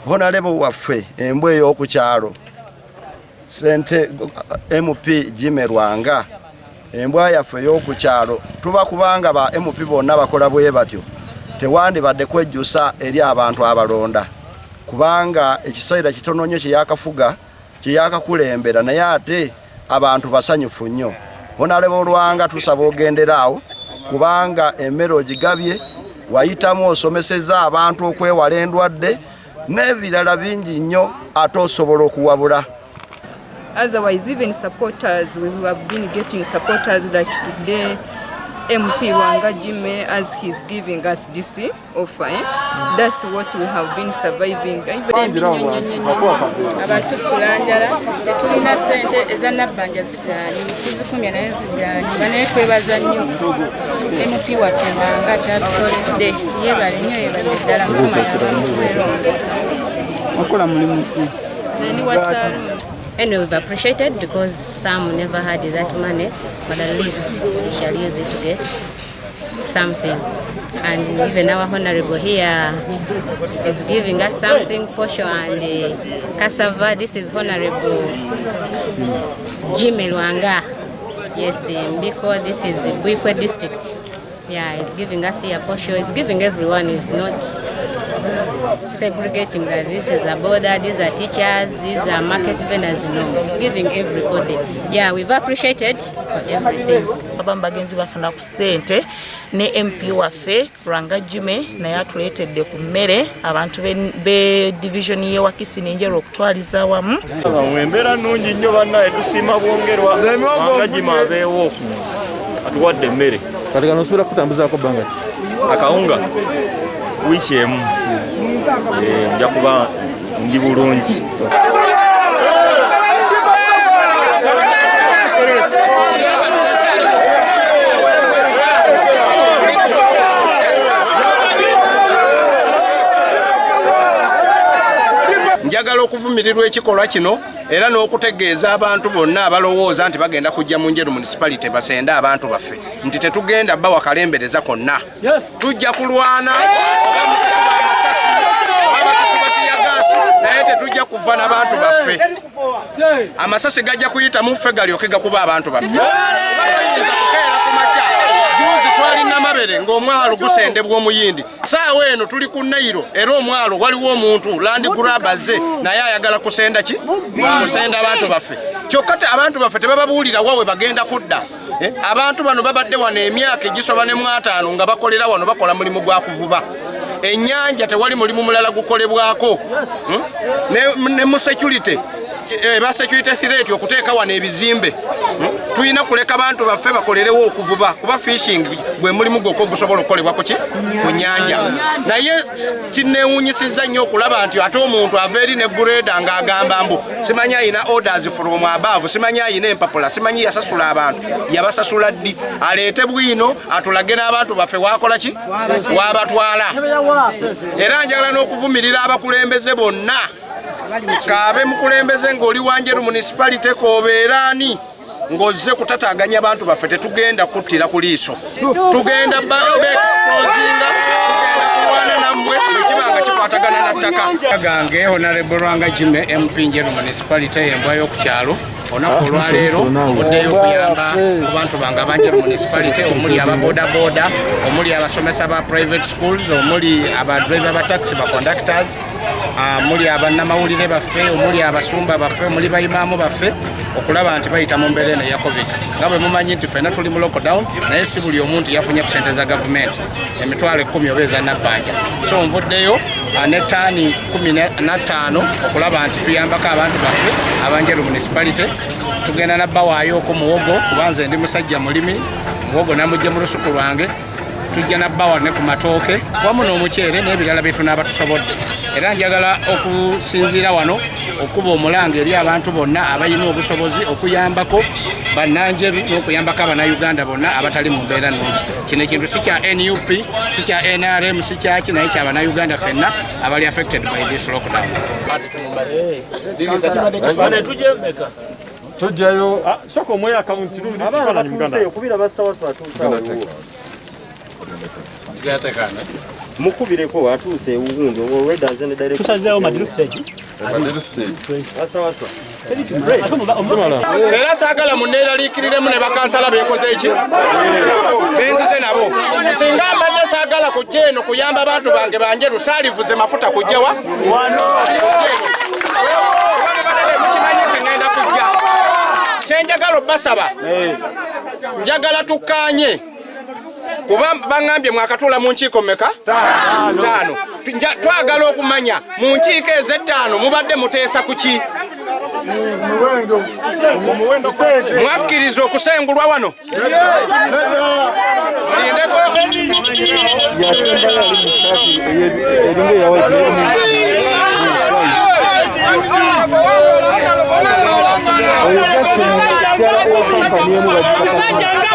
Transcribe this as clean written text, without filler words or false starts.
Honorable waffe embwa ey'okukyalo Sente MP Jimmy Lwanga embwa yaffe ey'okukyalo tuba kubanga ba MP bonna bakola bwe batyo tewandibadde kwejjusa eri abantu abalonda kubanga ekiseera kitono nnyo kyeyakafuga kyeyakakulembera naye ate abantu basanyufu nnyo. Honorable Lwanga tusaba ogenderaawo kubanga emmere ogigabye wayitamu osomesezza abantu okwewala endwadde n'ebirala bingi nnyo ate osobola okuwabula. Otherwise, even supporters, we have been getting supporters like today, MP Lwanga Jimmy, as he's giving us DC offer. That's what we have been surviving. Abatusulanjala tetulina sente ezannabanja zigaanyi tuzikumya naye zigaanyi banaye twebaza nnyo MP waffe Lwanga kyatukoledde yeebale nnyo yeebale ddala mukama yabamutubeera omukisa wakola mulimu ki ni wasaaluuni. And we've appreciated because some never had that money, but at least we shall use it to get something. And even our honorable here is giving us something, posho and cassava. This is Honorable Jimmy Lwanga. Yes, because this is Bwikwe district. Yeah, he's giving us here posho. He's giving everyone. He's not segregating that this is a border, these are teachers, these are market vendors. No, he's giving everybody. Yeah, we've appreciated for everything. Bagenzi bafuna ku ssente ne MP waffe Lwanga Jimmy naye atuleetedde ku mmere abantu be division ye Wakisini Njero okutwaliza wamu. Embeera nnungi nnyo bannaye tusiima bwongerwa Lwanga Jimmy abeewo atuwadde emmere. Kati kano osuubira kutambuzaako bbanga ki? Akawunga wiiki emu nja kuba ndi bulungi. Njagala okuvumirirwa ekikolwa kino era n'okutegeeza abantu bonna abalowooza nti bagenda kujja mu Njeru municipality basende abantu baffe nti tetugenda bba wakalembereza konna. Tujja kulwana naye tetujja kuva n'abantu baffe. Amasasi gajja kuyita mu ffe galyoke gakuba abantu baffe. Juzi twalina mabere ng'omwalo gusendebwa omuyindi. Saawa eno tuli ku Nairo era omwalo waliwo omuntu land grabbers naye ayagala kusenda ki? Kusenda abantu baffe. Kyokka abantu baffe tebababuulira wawe bagenda kudda. Abantu bano babadde wano emyaka egisoba ne mu 5 nga bakolera wano bakola mulimu gwa kuvuba. Ennyanja tewali mulimu mulala gukolebwako. Ne mu security ba security threat okuteeka wano ebizimbe. Tuyina kuleka abantu baffe bakolerewo okuvuba kuba fishing gwe mulimu gwokko gusobola okukolebwa ku nnyanja. Naye kinneewunyisizza nnyo okulaba nti ate omuntu ava eri ne grade ng'agamba mbu simanyi ayina orders from above, simanyi ayina empapula, simanyi yasasula abantu. Yabasasula ddi? Aleete bwino atulage n'abantu baffe waakola ki? Waabatwala. Era njagala n'okuvumirira abakulembeze bonna. Kaabe mukulembeze ng'oli wa Njeru municipality koobeeraani ng'ozze kutataganya abantu baffe tetugenda kuttira ku liiso. Tugenda exposinga, tugenda kulwana nammwe ekibanga kikwatagana na ttaka. Gange Honorable Lwanga Jimmy MP Njeru municipality embwa y'okukyalo olunaku olwaleero nvuddeyo okuyamba abantu bange abanjeru municipality omuli ababodaboda omuli abasomesa ba private schools omuli abadriver ba taxi ba conductors omuli abannamawulire baffe omuli abasumba baffe omuli bayimaamu baffe okulaba nti bayita mu mbeera eno eya covid nga bwe mumanyi nti ffenna tuli mu lockdown naye si buli omuntu yafunye ku ssente za gavumenti emitwalo 10 oba ezannabbanja so nvuddeyo ne ttaani 15 okulaba nti tuyambako abantu baffe abanjeru municipality tugenda nabbawaayo oko muwogo kubanze ndi musajja mulimi muwogo namujje mu lusuku lwange tujja nabbawa ne ku matooke wamu n'omuceere n'ebirala bye tunaaba tusobodde era njagala okusinziira wano okuba omulanga eri abantu bonna abalina obusobozi okuyambako bannanjeru n'okuyambako abannayuganda bonna abatali mu mbeera nnungi. Kino ekintu si kya NUP, si kya NRM, si kyaki naye kya bannayuganda ffenna abali affected by this lockdown. Tojayo soko moya account rundi abana Uganda kubira basitawaswa atuusawo gatekana mukubireko atuuse ugundi already as in the direction tusazeewo madiru stage basitawaswa Sera sagala muneeraliikiriremu ne bakansala beekoze eki benzize nabo singa mbadde saagala kujja eno kuyamba abantu bange banjeru saalivuze mafuta kujja wa mukimanyi nti ŋŋenda kujja kyenjagala obbasaba njagala tukkaanye kuba baŋŋambye mwakatuula mu nkiiko mmeka 5 twagala okumanya mu nkiiko ez'ettaano mubadde muteesa ku ki mwakkiriza okusengulwa wano mulindeko Musajja